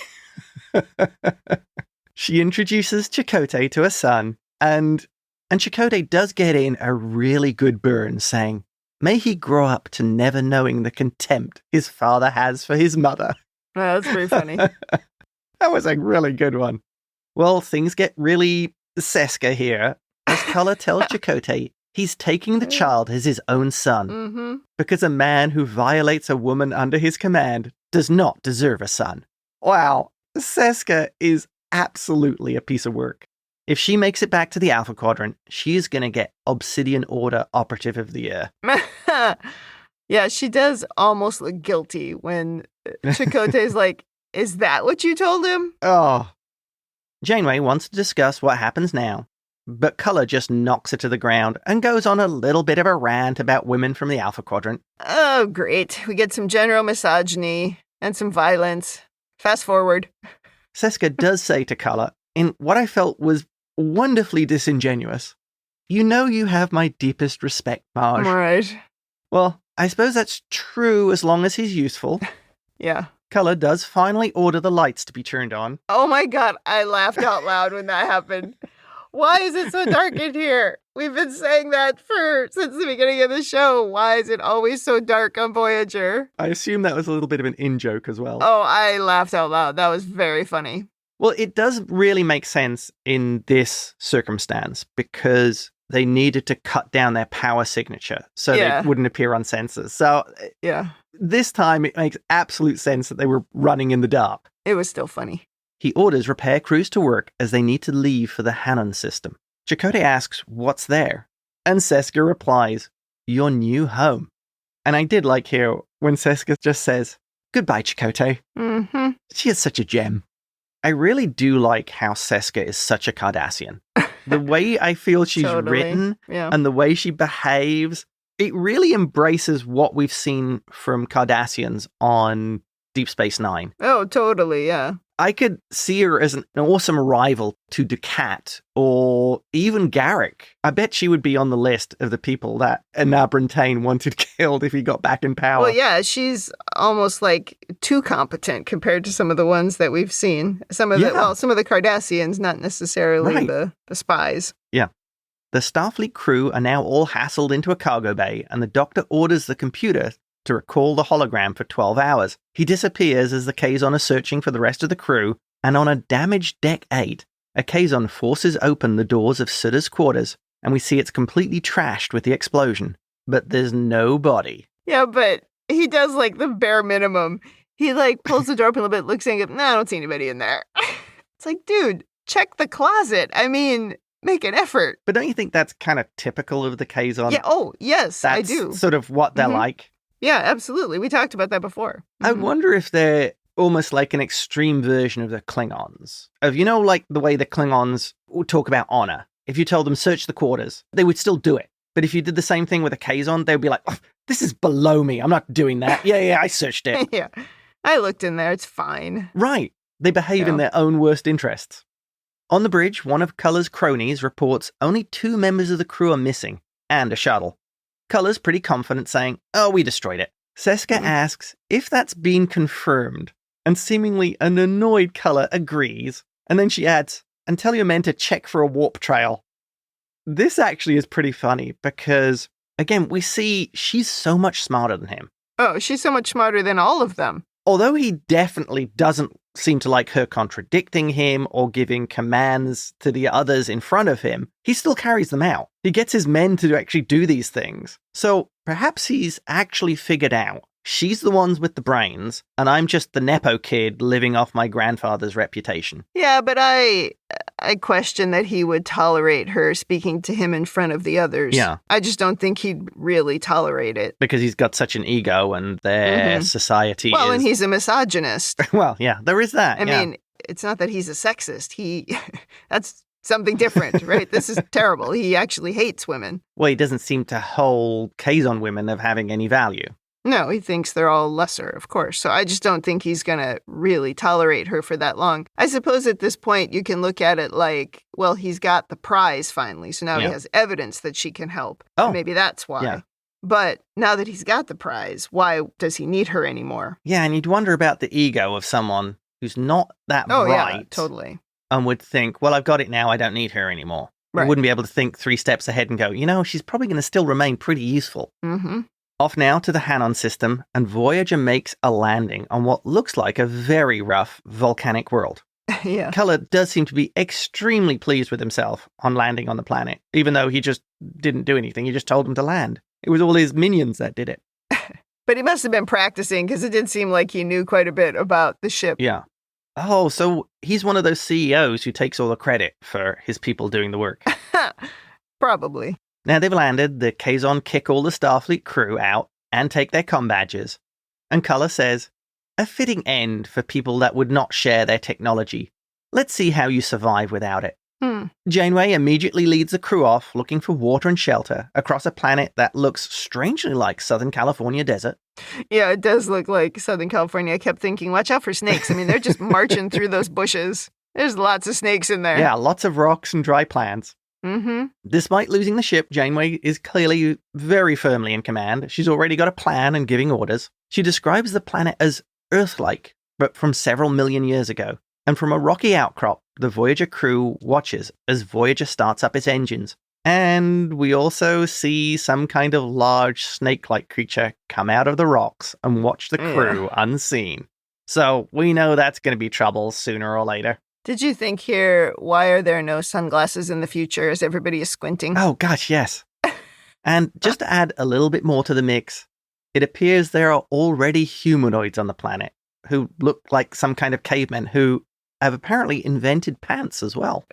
She introduces Chakotay to her son, and Chakotay does get in a really good burn, saying, "May he grow up to never knowing the contempt his father has for his mother." Oh, that's pretty funny. That was a really good one. Well, things get really Seska here, as Culluh tells Chakotay he's taking the child as his own son, because a man who violates a woman under his command does not deserve a son. Wow, Seska is absolutely a piece of work. If she makes it back to the Alpha Quadrant, she is going to get Obsidian Order Operative of the Year. Yeah, she does almost look guilty when Chakotay's like, "Is that what you told him?" Oh. Janeway wants to discuss what happens now, but Culluh just knocks her to the ground and goes on a little bit of a rant about women from the Alpha Quadrant. Oh, great. We get some general misogyny and some violence. Fast forward. Seska does say to Culluh, in what I felt was wonderfully disingenuous, "You know you have my deepest respect, Marge." Right. Well, I suppose that's true as long as he's useful. Yeah. Culluh does finally order the lights to be turned on. Oh my God, I laughed out loud when that happened. Why is it so dark in here? We've been saying that since the beginning of the show. Why is it always so dark on Voyager? I assume that was a little bit of an in-joke as well. Oh, I laughed out loud. That was very funny. Well, it does really make sense in this circumstance because they needed to cut down their power signature so they wouldn't appear on sensors. So this time it makes absolute sense that they were running in the dark. It was still funny. He orders repair crews to work as they need to leave for the Hanon system. Chakotay asks what's there, and Seska replies, "Your new home." And I did like here when Seska just says, "Goodbye, Chakotay." Mm-hmm. She is such a gem. I really do like how Seska is such a Cardassian. The way I feel she's written and the way she behaves, it really embraces what we've seen from Cardassians on Deep Space Nine. Oh, totally, yeah. I could see her as an awesome rival to Ducat or even Garrick. I bet she would be on the list of the people that Brentane wanted killed if he got back in power. Well, yeah, she's almost like too competent compared to some of the ones that we've seen. Some of the Cardassians, not necessarily the spies. Yeah. The Starfleet crew are now all hassled into a cargo bay, and the doctor orders the computer to recall the hologram for 12 hours. He disappears as the Kazon are searching for the rest of the crew, and on a damaged Deck 8, a Kazon forces open the doors of Suder's quarters, and we see it's completely trashed with the explosion. But there's no body. Yeah, but he does like the bare minimum. He like pulls the door open a little bit, looks in, I don't see anybody in there. It's like, dude, check the closet. I mean, make an effort. But don't you think that's kind of typical of the Kazon? Yeah, oh, yes, I do. That's sort of what they're like. Yeah, absolutely. We talked about that before. I wonder if they're almost like an extreme version of the Klingons. Like the way the Klingons would talk about honor. If you told them, search the quarters, they would still do it. But if you did the same thing with a Kazon, they'd be like, oh, this is below me. I'm not doing that. Yeah, I searched it. Yeah, I looked in there. It's fine. Right. They behave in their own worst interests. On the bridge, one of Culluh's cronies reports only 2 members of the crew are missing, and a shuttle. Culluh's pretty confident, saying, "Oh, we destroyed it." Seska asks if that's been confirmed, and seemingly an annoyed Culluh agrees. And then she adds, "And tell your men to check for a warp trail." This actually is pretty funny because, again, we see she's so much smarter than him. Oh, she's so much smarter than all of them. Although he definitely doesn't seem to like her contradicting him or giving commands to the others in front of him, he still carries them out. He gets his men to actually do these things. So perhaps he's actually figured out she's the ones with the brains, and I'm just the Nepo kid living off my grandfather's reputation. Yeah, but I question that he would tolerate her speaking to him in front of the others. Yeah. I just don't think he'd really tolerate it. Because he's got such an ego and their society Well, is... and he's a misogynist. Well, yeah, there is that. I mean, it's not that he's a sexist. That's something different, right? This is terrible. He actually hates women. Well, he doesn't seem to hold Kazon women of having any value. No, he thinks they're all lesser, of course. So I just don't think he's going to really tolerate her for that long. I suppose at this point you can look at it like, well, he's got the prize finally. So now he has evidence that she can help. Oh. Maybe that's why. Yeah. But now that he's got the prize, why does he need her anymore? Yeah, and you'd wonder about the ego of someone who's not that bright. Yeah, totally. And would think, well, I've got it now, I don't need her anymore. Right. You wouldn't be able to think 3 steps ahead and go, she's probably going to still remain pretty useful. Mm-hmm. Off now to the Hanon system, and Voyager makes a landing on what looks like a very rough volcanic world. Yeah. Culluh does seem to be extremely pleased with himself on landing on the planet, even though he just didn't do anything. He just told him to land. It was all his minions that did it. But he must have been practicing because it did seem like he knew quite a bit about the ship. Yeah. Oh, so he's one of those CEOs who takes all the credit for his people doing the work. Probably. Now they've landed, the Kazon kick all the Starfleet crew out and take their comm badges. And Culluh says, "A fitting end for people that would not share their technology. Let's see how you survive without it." Janeway immediately leads the crew off looking for water and shelter across a planet that looks strangely like Southern California desert. Yeah, it does look like Southern California. I kept thinking, watch out for snakes. I mean, they're just marching through those bushes. There's lots of snakes in there. Yeah, lots of rocks and dry plants. Mm-hmm. Despite losing the ship, Janeway is clearly very firmly in command. She's already got a plan and giving orders. She describes the planet as Earth-like, but from several million years ago. And from a rocky outcrop, the Voyager crew watches as Voyager starts up its engines. And we also see some kind of large snake-like creature come out of the rocks and watch the crew unseen. So we know that's going to be trouble sooner or later. Did you think here, why are there no sunglasses in the future as everybody is squinting? Oh, gosh, yes. And just to add a little bit more to the mix, it appears there are already humanoids on the planet who look like some kind of cavemen who have apparently invented pants as well.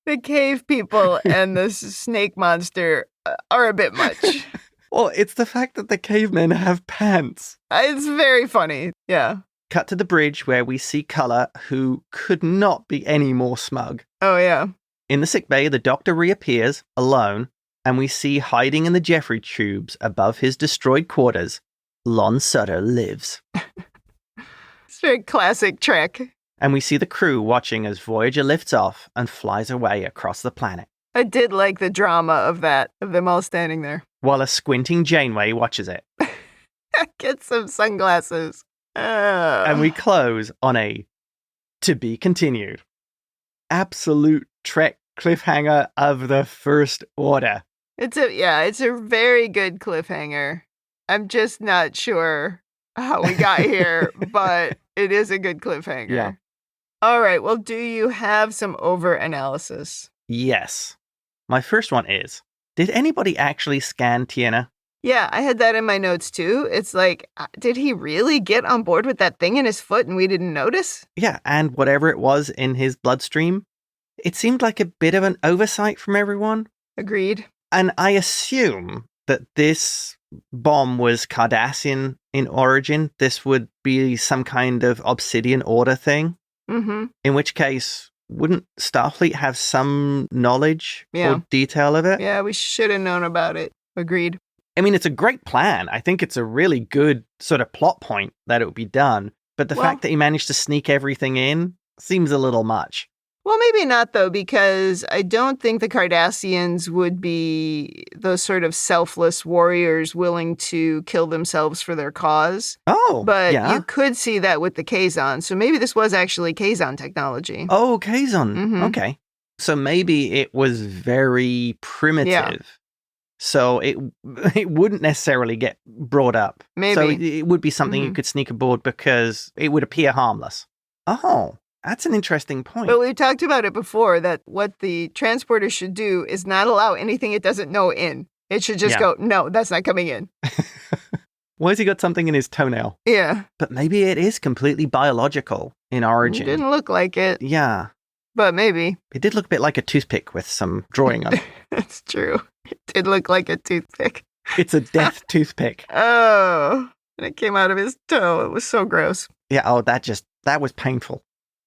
The cave people and the snake monster are a bit much. Well, it's the fact that the cavemen have pants. It's very funny, yeah. Cut to the bridge where we see Culluh, who could not be any more smug. Oh, yeah. In the sickbay, the doctor reappears, alone, and we see hiding in the Jeffrey tubes above his destroyed quarters, Lon Suder lives. It's very classic Trek. And we see the crew watching as Voyager lifts off and flies away across the planet. I did like the drama of that, of them all standing there. While a squinting Janeway watches it. Get some sunglasses. And we close on a to be continued. Absolute Trek cliffhanger of the first order. It's a very good cliffhanger. I'm just not sure how we got here, but it is a good cliffhanger. Yeah. All right, well, do you have some over-analysis? Yes. My first one is, did anybody actually scan Tiana? Yeah, I had that in my notes too. It's like, did he really get on board with that thing in his foot and we didn't notice? Yeah, and whatever it was in his bloodstream, it seemed like a bit of an oversight from everyone. Agreed. And I assume that this bomb was Cardassian in origin. This would be some kind of Obsidian Order thing. Mm-hmm. In which case, wouldn't Starfleet have some knowledge or detail of it? Yeah, we should have known about it. Agreed. I mean, it's a great plan. I think it's a really good sort of plot point that it would be done. But the fact that he managed to sneak everything in seems a little much. Well, maybe not, though, because I don't think the Cardassians would be those sort of selfless warriors willing to kill themselves for their cause. Oh, but yeah. you could see that with the Kazon. So maybe this was actually Kazon technology. Oh, Kazon. Mhm. Okay. So maybe it was very primitive. Yeah. So it wouldn't necessarily get brought up. Maybe. So it would be something you Mhm. could sneak aboard because it would appear harmless. Oh, that's an interesting point. But we've talked about it before, that what the transporter should do is not allow anything it doesn't know in. It should just go, no, that's not coming in. Why has he got something in his toenail? Yeah. But maybe it is completely biological in origin. It didn't look like it, Yeah. but maybe. It did look a bit like a toothpick with some drawing on it. That's true. It did look like a toothpick. It's a death toothpick. Oh, and it came out of his toe. It was so gross. Yeah, that was painful.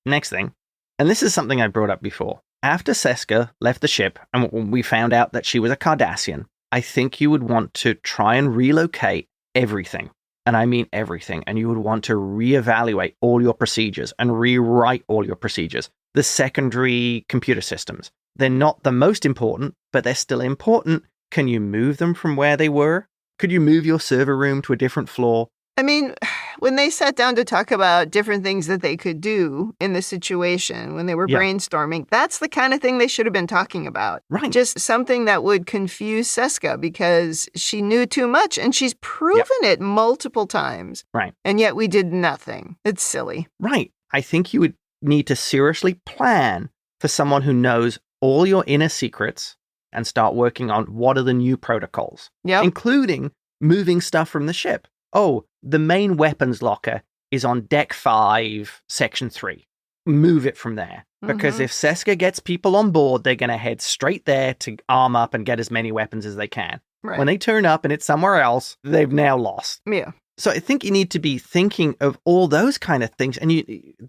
Next thing, and this is something I brought up before. After Seska left the ship and we found out that she was a Cardassian, I think you would want to try and relocate everything. And I mean everything. And you would want to reevaluate all your procedures and rewrite all your procedures. The secondary computer systems. They're not the most important, but they're still important. Can you move them from where they were? Could you move your server room to a different floor? I mean, when they sat down to talk about different things that they could do in the situation, when they were brainstorming, that's the kind of thing they should have been talking about. Right. Just something that would confuse Seska because she knew too much and she's proven it multiple times. Right. And yet we did nothing. It's silly. Right. I think you would need to seriously plan for someone who knows all your inner secrets and start working on what are the new protocols, including moving stuff from the ship. Oh, the main weapons locker is on deck 5, section 3. Move it from there. Because if Seska gets people on board, they're going to head straight there to arm up and get as many weapons as they can. Right. When they turn up and it's somewhere else, they've now lost. Yeah. So I think you need to be thinking of all those kind of things, and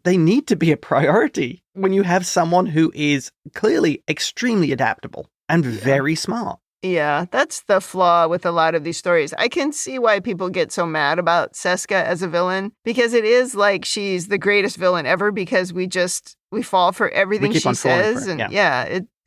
they need to be a priority when you have someone who is clearly extremely adaptable and very smart. Yeah, that's the flaw with a lot of these stories. I can see why people get so mad about Seska as a villain, because it is like she's the greatest villain ever because we fall for everything she says.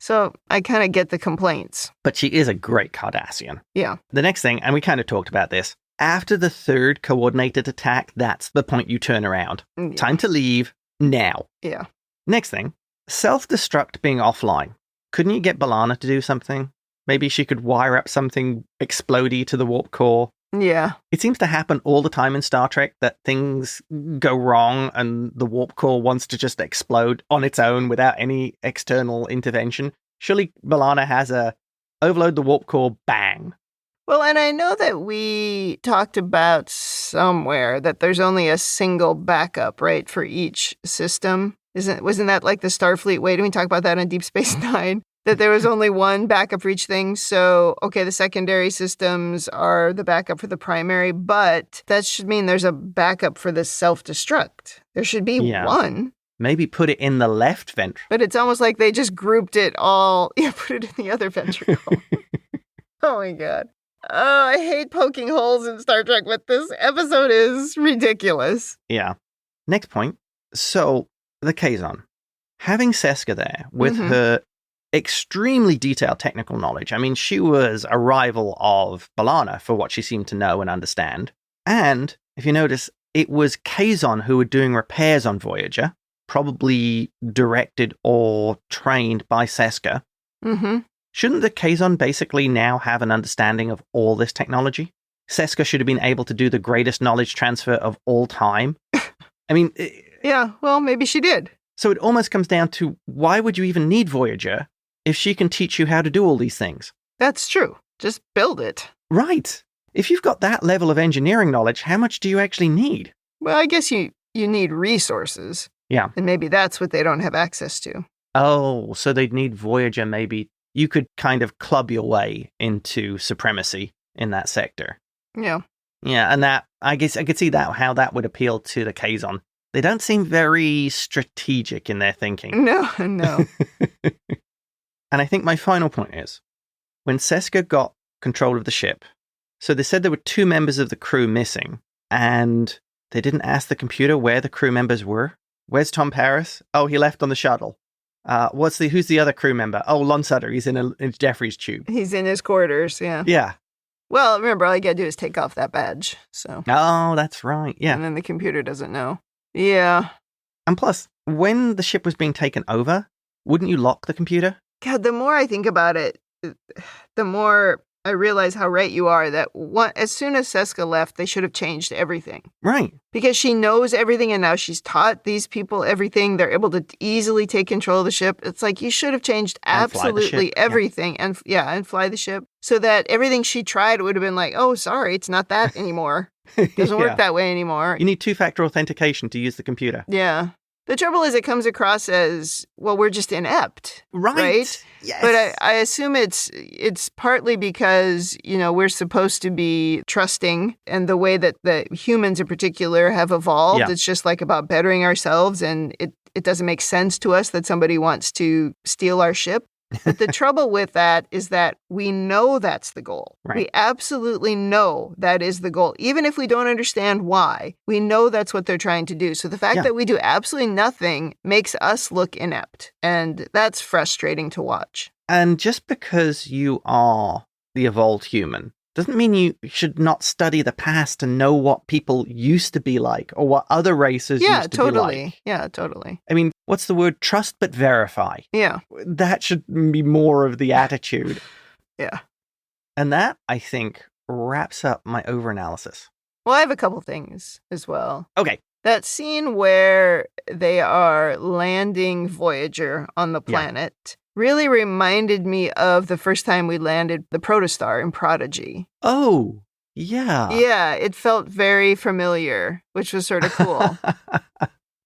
So I kind of get the complaints. But she is a great Cardassian. Yeah. The next thing, and we kind of talked about this, after the third coordinated attack, that's the point you turn around. Yeah. Time to leave now. Yeah. Next thing, self-destruct being offline. Couldn't you get B'Elanna to do something? Maybe she could wire up something explodey to the warp core. Yeah. It seems to happen all the time in Star Trek that things go wrong and the warp core wants to just explode on its own without any external intervention. Surely B'Elanna has a overload the warp core, bang. Well, and I know that we talked about somewhere that there's only a single backup, right, for each system. Wasn't that like the Starfleet way? Didn't we talk about that on Deep Space Nine? That there was only one backup for each thing. So, okay, the secondary systems are the backup for the primary, but that should mean there's a backup for the self-destruct. There should be one. Maybe put it in the left ventricle. But it's almost like they just grouped it all. Yeah, put it in the other ventricle. Oh my God. Oh, I hate poking holes in Star Trek, but this episode is ridiculous. Yeah. Next point. So, the Kazon. Having Seska there with her extremely detailed technical knowledge. I mean, she was a rival of B'Elanna for what she seemed to know and understand. And, if you notice, it was Kazon who were doing repairs on Voyager, probably directed or trained by Seska. Mm-hmm. Shouldn't the Kazon basically now have an understanding of all this technology? Seska should have been able to do the greatest knowledge transfer of all time. I mean... yeah, well, maybe she did. So it almost comes down to, why would you even need Voyager if she can teach you how to do all these things? That's true. Just build it. Right. If you've got that level of engineering knowledge, how much do you actually need? Well, I guess you need resources. Yeah. And maybe that's what they don't have access to. Oh, so they'd need Voyager maybe. You could kind of club your way into supremacy in that sector. Yeah. Yeah, and that, I guess I could see that, how that would appeal to the Kazon. They don't seem very strategic in their thinking. No. And I think my final point is, when Seska got control of the ship, so they said there were 2 members of the crew missing, and they didn't ask the computer where the crew members were. Where's Tom Paris? Oh, he left on the shuttle. Who's the other crew member? Oh, Lon Suder. He's in Jeffrey's tube. He's in his quarters, yeah. Yeah. Well, remember, all you gotta do is take off that badge, so. Oh, that's right, yeah. And then the computer doesn't know. Yeah. And plus, when the ship was being taken over, wouldn't you lock the computer? God, the more I think about it, the more I realize how right you are that as soon as Seska left, they should have changed everything. Right. Because she knows everything and now she's taught these people everything. They're able to easily take control of the ship. It's like you should have changed absolutely everything and fly the ship so that everything she tried would have been like, oh, sorry, it's not that anymore. Doesn't work that way anymore. You need two-factor authentication to use the computer. Yeah. The trouble is it comes across as, well, we're just inept. Right? Yes. But I assume it's partly because, we're supposed to be trusting, and the way that the humans in particular have evolved, it's just like about bettering ourselves, and it doesn't make sense to us that somebody wants to steal our ship. But the trouble with that is that we know that's the goal. Right. We absolutely know that is the goal. Even if we don't understand why, we know that's what they're trying to do. So the fact that we do absolutely nothing makes us look inept. And that's frustrating to watch. And just because you are the evolved human doesn't mean you should not study the past and know what people used to be like or what other races used to be like. Yeah, totally. I mean, what's the word? Trust but verify. Yeah. That should be more of the attitude. Yeah. And that, I think, wraps up my overanalysis. Well, I have a couple things as well. Okay. That scene where they are landing Voyager on the planet really reminded me of the first time we landed the Protostar in Prodigy. Oh, yeah. Yeah, it felt very familiar, which was sort of cool.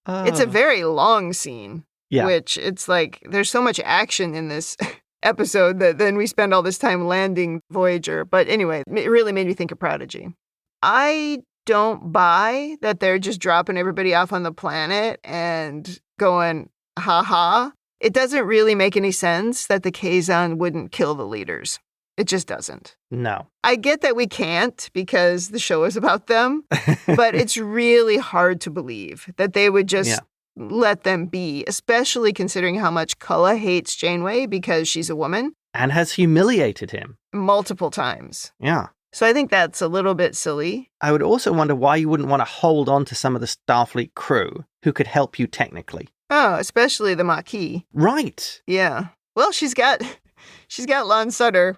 It's a very long scene, which it's like there's so much action in this episode that then we spend all this time landing Voyager. But anyway, it really made me think of Prodigy. I don't buy that they're just dropping everybody off on the planet and going, ha. It doesn't really make any sense that the Kazon wouldn't kill the leaders. It just doesn't. No. I get that we can't because the show is about them, but it's really hard to believe that they would just let them be, especially considering how much Culluh hates Janeway because she's a woman. And has humiliated him. Multiple times. Yeah. So I think that's a little bit silly. I would also wonder why you wouldn't want to hold on to some of the Starfleet crew who could help you technically. Oh, especially the Maquis. Right. Yeah. Well, she's got Lon Suder.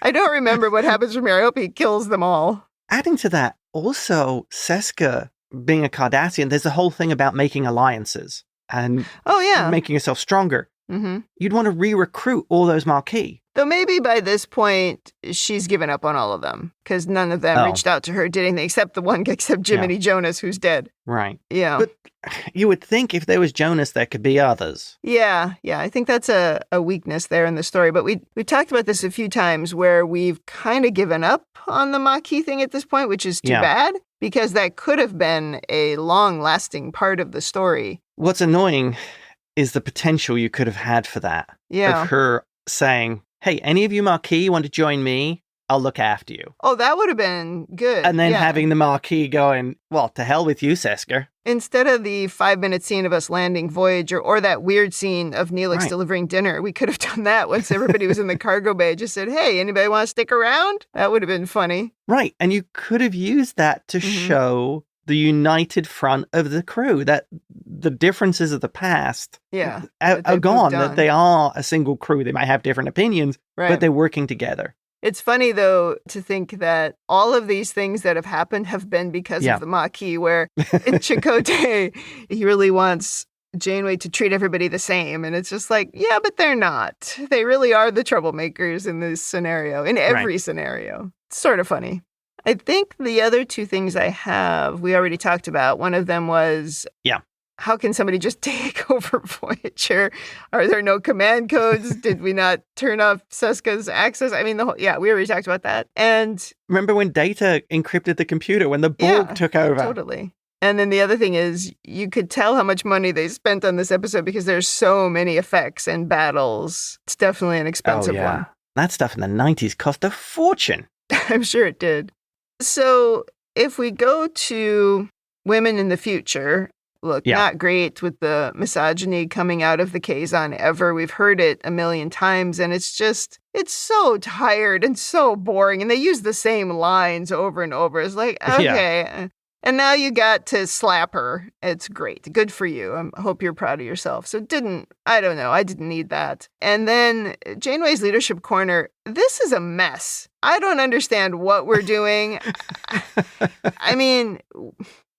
I don't remember what happens from here. I hope he kills them all. Adding to that, also, Seska, being a Cardassian, there's the whole thing about making alliances and making yourself stronger. Mm-hmm. You'd want to re-recruit all those Maquis. Though maybe by this point, she's given up on all of them because none of them reached out to her, did anything, except Jiminy Jonas, who's dead. Right. Yeah. But you would think if there was Jonas, there could be others. Yeah. I think that's a weakness there in the story. But we talked about this a few times where we've kind of given up on the Maquis thing at this point, which is too bad because that could have been a long-lasting part of the story. What's annoying is the potential you could have had for that. Yeah. Of her saying, hey, any of you Maquis want to join me? I'll look after you. Oh, that would have been good. And then having the Maquis going, well, to hell with you, Seska. Instead of the 5-minute scene of us landing Voyager or that weird scene of Neelix delivering dinner, we could have done that once everybody was in the cargo bay. Just said, hey, anybody want to stick around? That would have been funny. Right. And you could have used that to show the united front of the crew, that the differences of the past are gone, that they are a single crew. They might have different opinions, but they're working together. It's funny, though, to think that all of these things that have happened have been because of the Maquis, where in Chakotay, he really wants Janeway to treat everybody the same. And it's just like, yeah, but they're not. They really are the troublemakers in this scenario, in every scenario. It's sort of funny. I think the other two things I have, we already talked about. One of them was, how can somebody just take over Voyager? Are there no command codes? Did we not turn off Seska's access? I mean, we already talked about that. And remember when Data encrypted the computer, when the Borg took over? Totally. And then the other thing is, you could tell how much money they spent on this episode because there's so many effects and battles. It's definitely an expensive one. That stuff in the 90s cost a fortune. I'm sure it did. So if we go to women in the future, look, not great with the misogyny coming out of the Kazon ever. We've heard it a million times, and it's so tired and so boring, and they use the same lines over and over. It's like, okay. And now you got to slap her. It's great. Good for you. I hope you're proud of yourself. So I don't know. I didn't need that. And then Janeway's leadership corner. This is a mess. I don't understand what we're doing. I mean,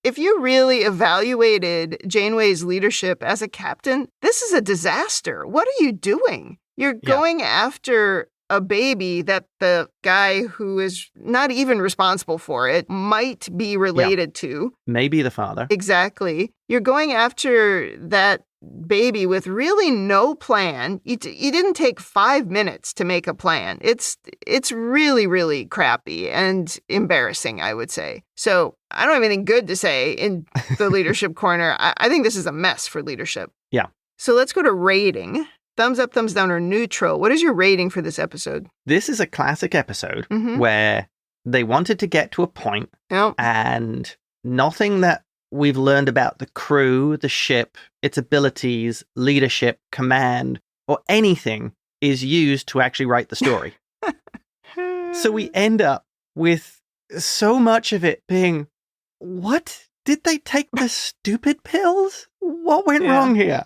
if you really evaluated Janeway's leadership as a captain, this is a disaster. What are you doing? You're going after a baby that the guy who is not even responsible for it might be related to. Maybe the father. Exactly. You're going after that baby with really no plan. You didn't take 5 minutes to make a plan. It's really, really crappy and embarrassing, I would say. So I don't have anything good to say in the leadership corner. I think this is a mess for leadership. Yeah. So let's go to rating. Thumbs up, thumbs down, or neutral. What is your rating for this episode? This is a classic episode where they wanted to get to a point, and nothing that we've learned about the crew, the ship, its abilities, leadership, command, or anything is used to actually write the story. So we end up with so much of it being, what? Did they take the stupid pills? What went wrong here?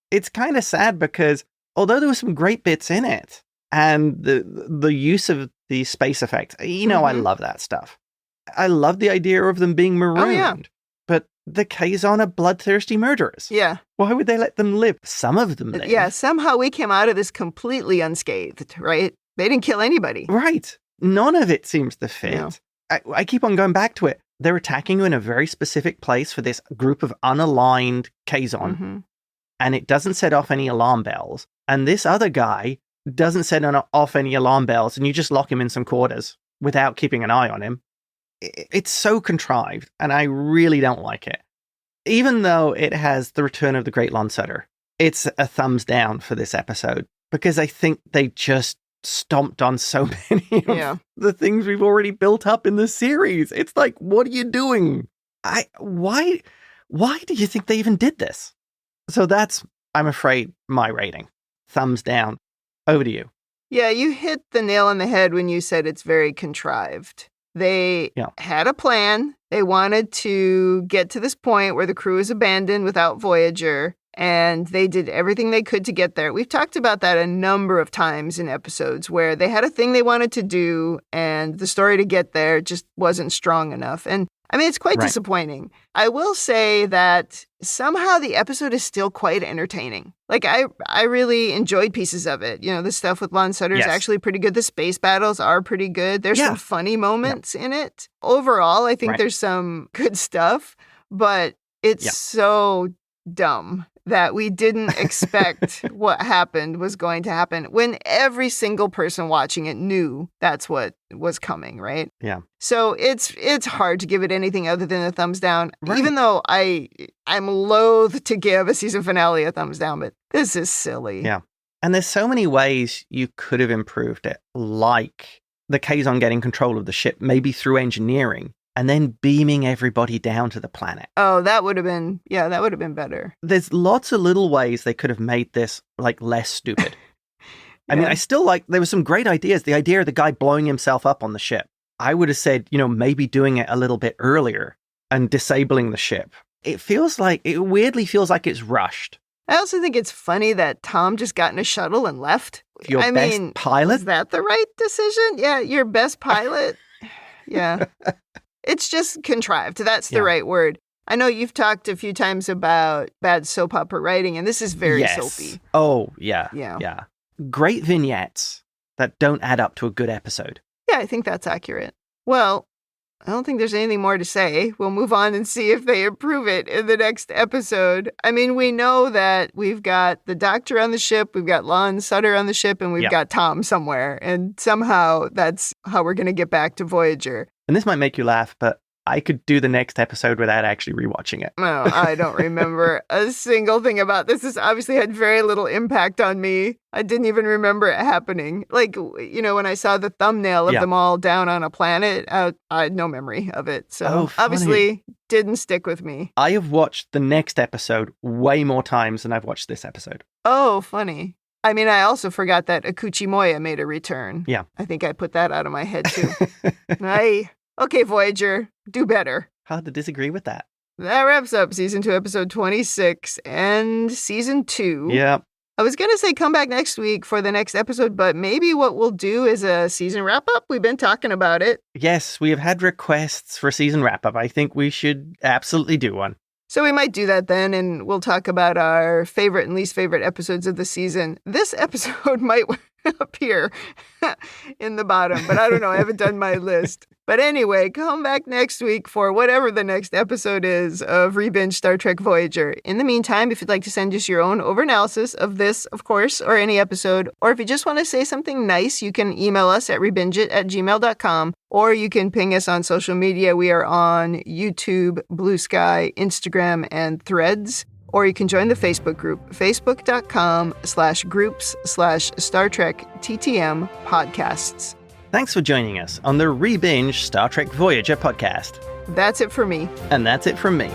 It's kind of sad because although there were some great bits in it and the use of the space effects, I love that stuff. I love the idea of them being marooned. But the Kazon are bloodthirsty murderers. Yeah. Why would they let them live? Some of them live. Yeah, somehow we came out of this completely unscathed, right? They didn't kill anybody. Right. None of it seems to fit. No. I keep on going back to it. They're attacking you in a very specific place for this group of unaligned Kazon. And it doesn't set off any alarm bells. And this other guy doesn't set off any alarm bells, and you just lock him in some quarters without keeping an eye on him. It's so contrived, and I really don't like it. Even though it has the return of the great Lon Suder, it's a thumbs down for this episode, because I think they just stomped on so many of the things we've already built up in the series. It's like, what are you doing? Why do you think they even did this? So that's, I'm afraid, my rating. Thumbs down. Over to you. Yeah, you hit the nail on the head when you said it's very contrived. They had a plan. They wanted to get to this point where the crew is abandoned without Voyager, and they did everything they could to get there. We've talked about that a number of times in episodes where they had a thing they wanted to do, and the story to get there just wasn't strong enough. And I mean, it's quite disappointing. I will say that somehow the episode is still quite entertaining. Like, I really enjoyed pieces of it. The stuff with Lon Suder is actually pretty good. The space battles are pretty good. There's some funny moments in it. Overall, I think there's some good stuff, but it's so dumb that we didn't expect what happened was going to happen when every single person watching it knew that's what was coming, right? Yeah. So it's hard to give it anything other than a thumbs down, even though I'm loath to give a season finale a thumbs down, but this is silly. Yeah. And there's so many ways you could have improved it, like the Kazon getting control of the ship, maybe through engineering, and then beaming everybody down to the planet. Oh, that would have been better. There's lots of little ways they could have made this, less stupid. I mean, I still there were some great ideas. The idea of the guy blowing himself up on the ship. I would have said, maybe doing it a little bit earlier and disabling the ship. It weirdly feels like it's rushed. I also think it's funny that Tom just got in a shuttle and left. Your best pilot? Is that the right decision? Yeah, your best pilot? Yeah. It's just contrived. That's the right word. I know you've talked a few times about bad soap opera writing, and this is very soapy. Oh, yeah. Yeah. Great vignettes that don't add up to a good episode. Yeah, I think that's accurate. Well, I don't think there's anything more to say. We'll move on and see if they improve it in the next episode. I mean, we know that we've got the Doctor on the ship, we've got Lon Suder on the ship, and we've got Tom somewhere. And somehow that's how we're going to get back to Voyager. And this might make you laugh, but I could do the next episode without actually rewatching it. No, I don't remember a single thing about this. This obviously had very little impact on me. I didn't even remember it happening. When I saw the thumbnail of them all down on a planet, I had no memory of it. So obviously didn't stick with me. I have watched the next episode way more times than I've watched this episode. Oh, funny. I mean, I also forgot that Akuchi Moya made a return. Yeah. I think I put that out of my head, too. Okay, Voyager, do better. Hard to disagree with that. That wraps up Season 2, Episode 26, and Season 2. Yeah. I was going to say come back next week for the next episode, but maybe what we'll do is a season wrap-up. We've been talking about it. Yes, we have had requests for a season wrap-up. I think we should absolutely do one. So we might do that then, and we'll talk about our favorite and least favorite episodes of the season. This episode might appear in the bottom, but I don't know. I haven't done my list. But anyway, come back next week for whatever the next episode is of ReBinge Star Trek Voyager. In the meantime, if you'd like to send us your own overanalysis of this, of course, or any episode, or if you just want to say something nice, you can email us at rebingeit@gmail.com, or you can ping us on social media. We are on YouTube, Blue Sky, Instagram, and Threads. Or you can join the Facebook group, facebook.com/groups/Star Trek TTM podcasts. Thanks for joining us on the ReBinge Star Trek Voyager podcast. That's it for me. And that's it from me.